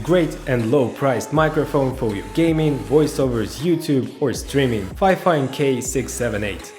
Great and low-priced microphone for your gaming, voiceovers, YouTube or streaming. Fifine K678.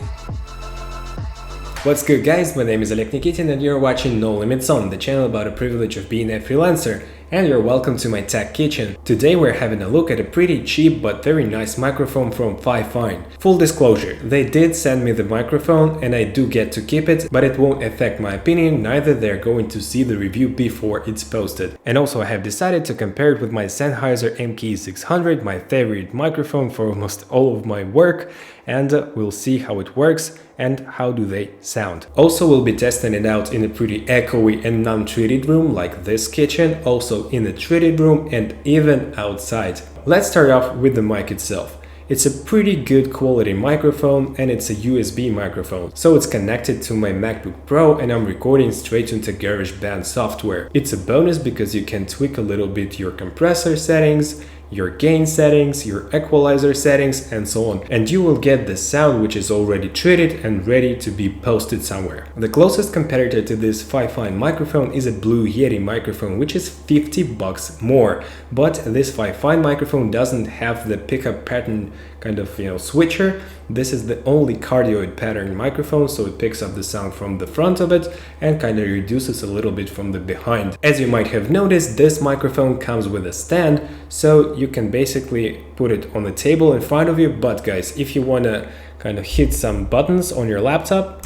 What's good guys, my name is Aliexpress and you're watching No Limits On, the channel about the privilege of being a freelancer. And you're welcome to my tech kitchen. Today we're having a look at a pretty cheap but very nice microphone from Fifine. Full disclosure, they did send me the microphone and I do get to keep it, but it won't affect my opinion, neither they're going to see the review before it's posted. And also I have decided to compare it with my Sennheiser MKE-600, my favorite microphone for almost all of my work, and we'll see how it works and how do they sound. Also, we'll be testing it out in a pretty echoey and non-treated room like this kitchen, also in a treated room and even outside. Let's start off with the mic itself. It's a pretty good quality microphone and it's a USB microphone, so it's connected to my MacBook Pro and I'm recording straight into GarageBand software. It's a bonus because you can tweak a little bit your compressor settings, your gain settings, your equalizer settings, and so on. And you will get the sound which is already treated and ready to be posted somewhere. The closest competitor to this Fifine microphone is a Blue Yeti microphone, which is $50 more. But this Fifine microphone doesn't have the pickup pattern kind of, switcher. This is the only cardioid pattern microphone, so it picks up the sound from the front of it and kind of reduces a little bit from the behind. As you might have noticed, this microphone comes with a stand, so you can basically put it on the table in front of you. But guys, if you want to kind of hit some buttons on your laptop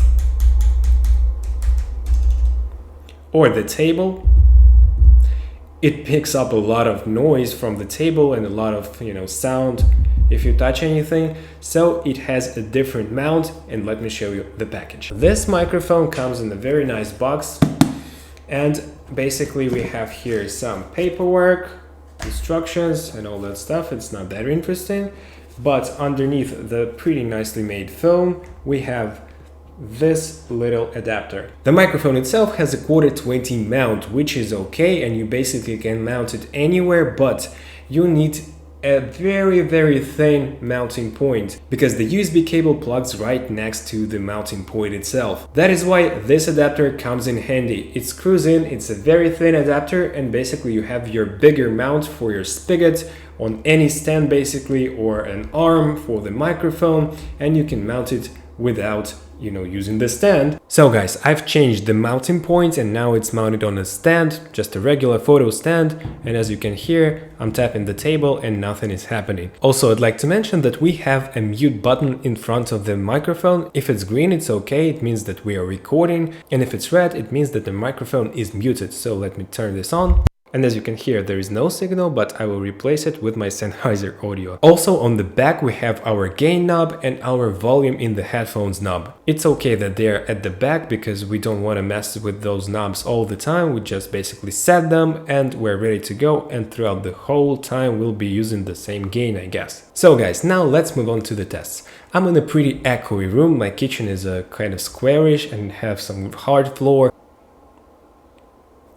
or the table, it picks up a lot of noise from the table and a lot of sound if you touch anything, so it has a different mount, and let me show you the package. This microphone comes in a very nice box, and basically we have here some paperwork, instructions and all that stuff. It's not that interesting, but underneath the pretty nicely made foam we have this little adapter. The microphone itself has a 1/4-20 mount, which is okay, and you basically can mount it anywhere, but you need a very thin mounting point because the USB cable plugs right next to the mounting point itself. That is why this adapter comes in handy. It screws in, it's a very thin adapter, and basically you have your bigger mount for your spigot on any stand basically, or an arm for the microphone, and you can mount it without using the stand. So guys, I've changed the mounting point and now it's mounted on a stand, just a regular photo stand, and as you can hear, I'm tapping the table and nothing is happening. Also, I'd like to mention that we have a mute button in front of the microphone. If it's green, it's okay, it means that we are recording, and if it's red, it means that the microphone is muted. So let me turn this on. And as you can hear, there is no signal, but I will replace it with my Sennheiser audio. Also on the back we have our gain knob and our volume in the headphones knob. It's okay that they're at the back because we don't want to mess with those knobs all the time. We just basically set them and we're ready to go, and throughout the whole time we'll be using the same gain, I guess. So guys, now let's move on to the tests. I'm in a pretty echoey room. My kitchen is a kind of squarish and have some hard floor.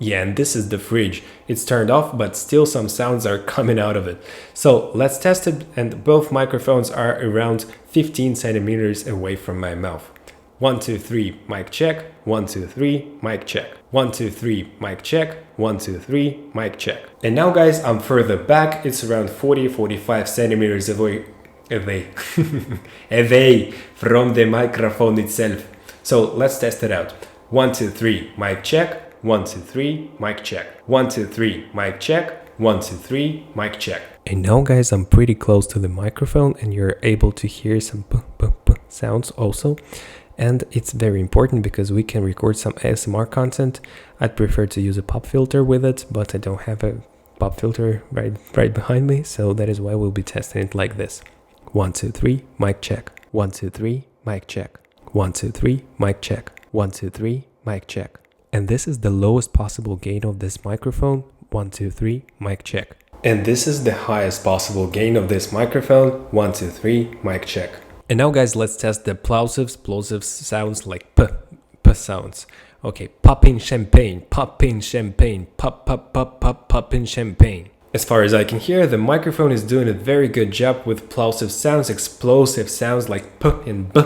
Yeah, and this is the fridge. It's turned off, but still some sounds are coming out of it. So let's test it, and both microphones are around 15 centimeters away from my mouth. 1, 2, 3, mic check. 1, 2, 3, mic check. 1, 2, 3, mic check. 1, 2, 3, mic check. And now guys, I'm further back. It's around 40-45 centimeters away away from the microphone itself. So let's test it out. 1, 2, 3, mic check. 1, 2, 3, mic check. 1, 2, 3, mic check. 1, 2, 3, mic check. And now guys, I'm pretty close to the microphone and you're able to hear some sounds also. And it's very important because we can record some ASMR content. I'd prefer to use a pop filter with it, but I don't have a pop filter right behind me, so that is why we'll be testing it like this. 1, 2, 3, mic check. 1, 2, 3, mic check. 1, 2, 3, mic check. 1, 2, 3, mic check. And this is the lowest possible gain of this microphone. 1, 2, 3, mic check. And this is the highest possible gain of this microphone. 1, 2, 3, mic check. And now guys, let's test the plosives sounds like p sounds. Okay, popping champagne, popping champagne, popping champagne. As far as I can hear, the microphone is doing a very good job with plosive sounds, explosive sounds like p and b.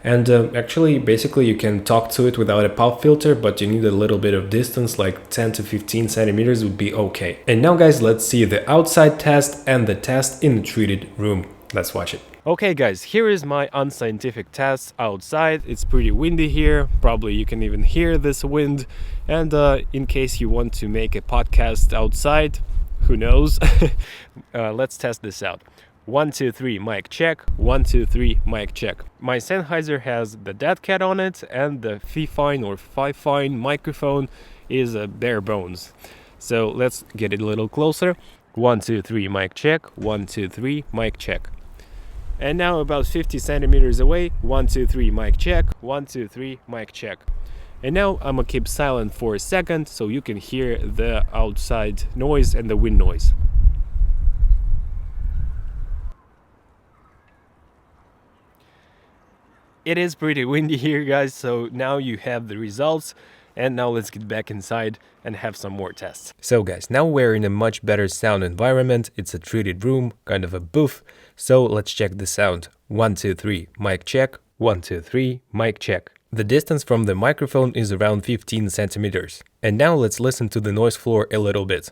And actually, basically, you can talk to it without a pop filter, but you need a little bit of distance, like 10 to 15 centimeters would be okay. And now, guys, let's see the outside test and the test in the treated room. Let's watch it. Okay, guys, here is my unscientific test outside. It's pretty windy here. Probably you can even hear this wind. And in case you want to make a podcast outside, who knows? Let's test this out. 1, 2, 3, mic check. 1, 2, 3, mic check. My Sennheiser has the dead cat on it, and the Fifine microphone is bare bones. So let's get it a little closer. 1, 2, 3, mic check. 1, 2, 3, mic check. And now about 50 centimeters away. 1, 2, 3, mic check. 1, 2, 3, mic check. And now I'm gonna keep silent for a second so you can hear the outside noise and the wind noise. It is pretty windy here, guys, so now you have the results. And now let's get back inside and have some more tests. So guys, now we're in a much better sound environment. It's a treated room, kind of a booth. So let's check the sound. 1, 2, 3, mic check. 1, 2, 3, mic check. The distance from the microphone is around 15 centimeters. And now let's listen to the noise floor a little bit.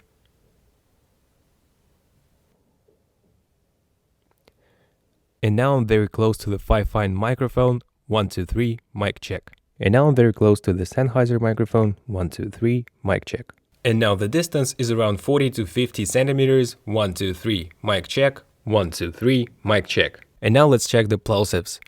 And now I'm very close to the Fifine microphone. 1, 2, 3, mic check. And now I'm very close to the Sennheiser microphone. 1, 2, 3, mic check. And now the distance is around 40 to 50 centimeters. 1, 2, 3, mic check. 1, 2, 3, mic check. And now let's check the plosives.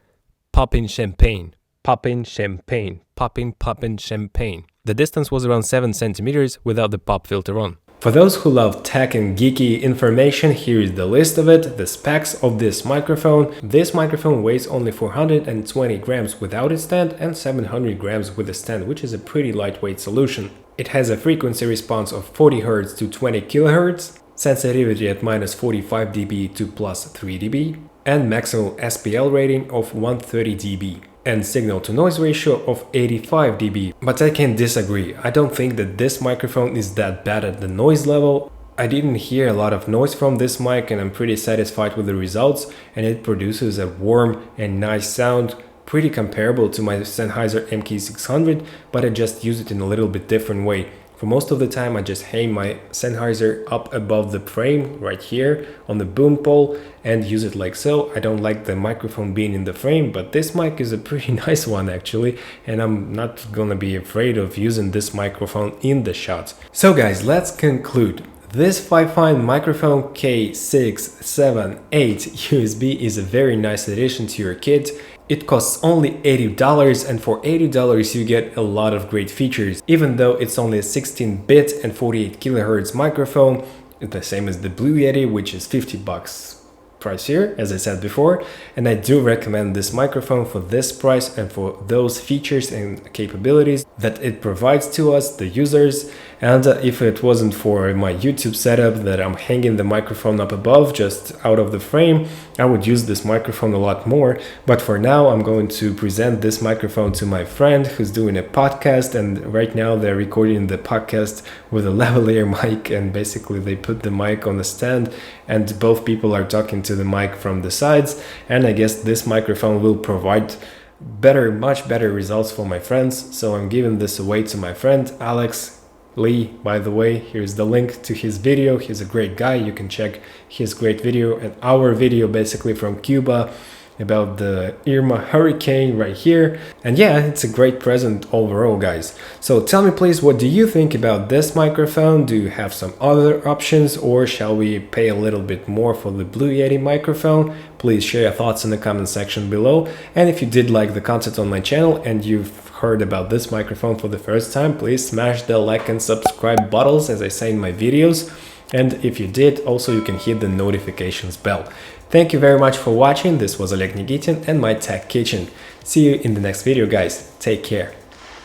Poppin' champagne. Poppin' champagne. Poppin' champagne. The distance was around 7 centimeters without the pop filter on. For those who love tech and geeky information, here is the list of it, the specs of this microphone. This microphone weighs only 420 grams without its stand and 700 grams with a stand, which is a pretty lightweight solution. It has a frequency response of 40 Hz to 20 kHz, sensitivity at -45 dB to +3 dB, and maximum SPL rating of 130 dB. And signal to noise ratio of 85 dB. But I can disagree. I don't think that this microphone is that bad at the noise level. I didn't hear a lot of noise from this mic and I'm pretty satisfied with the results, and it produces a warm and nice sound, pretty comparable to my Sennheiser MKE-600, but I just use it in a little bit different way. For most of the time I just hang my Sennheiser up above the frame right here on the boom pole and use it like so. I don't like the microphone being in the frame, but this mic is a pretty nice one actually, and I'm not gonna be afraid of using this microphone in the shots. So guys, let's conclude. This Fifine microphone K678 USB is a very nice addition to your kit. It costs only $80, and for $80 you get a lot of great features. Even though it's only a 16-bit and 48 kHz microphone, it's the same as the Blue Yeti, which is $50 pricier, as I said before, and I do recommend this microphone for this price and for those features and capabilities that it provides to us, the users. And if it wasn't for my YouTube setup that I'm hanging the microphone up above just out of the frame, I would use this microphone a lot more. But for now, I'm going to present this microphone to my friend who's doing a podcast, and right now they're recording the podcast with a lavalier mic, and basically they put the mic on the stand and both people are talking to the mic from the sides. And I guess this microphone will provide much better results for my friends. So I'm giving this away to my friend Alex Lee. By the way, here's the link to his video. He's a great guy. You can check his great video and our video basically from Cuba about the Irma hurricane right here. And yeah, it's a great present overall, guys. So tell me please, what do you think about this microphone? Do you have some other options, or shall we pay a little bit more for the Blue Yeti microphone? Please share your thoughts in the comment section below. And if you did like the content on my channel and you've heard about this microphone for the first time, please smash the like and subscribe buttons, as I say in my videos. And if you did, also you can hit the notifications bell. Thank you very much for watching. This was Oleg Nikitin and my Tech Kitchen. See you in the next video, guys. Take care.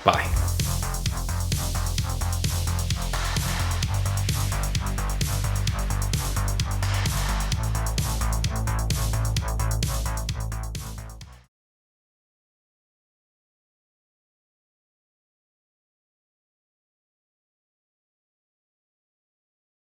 Bye.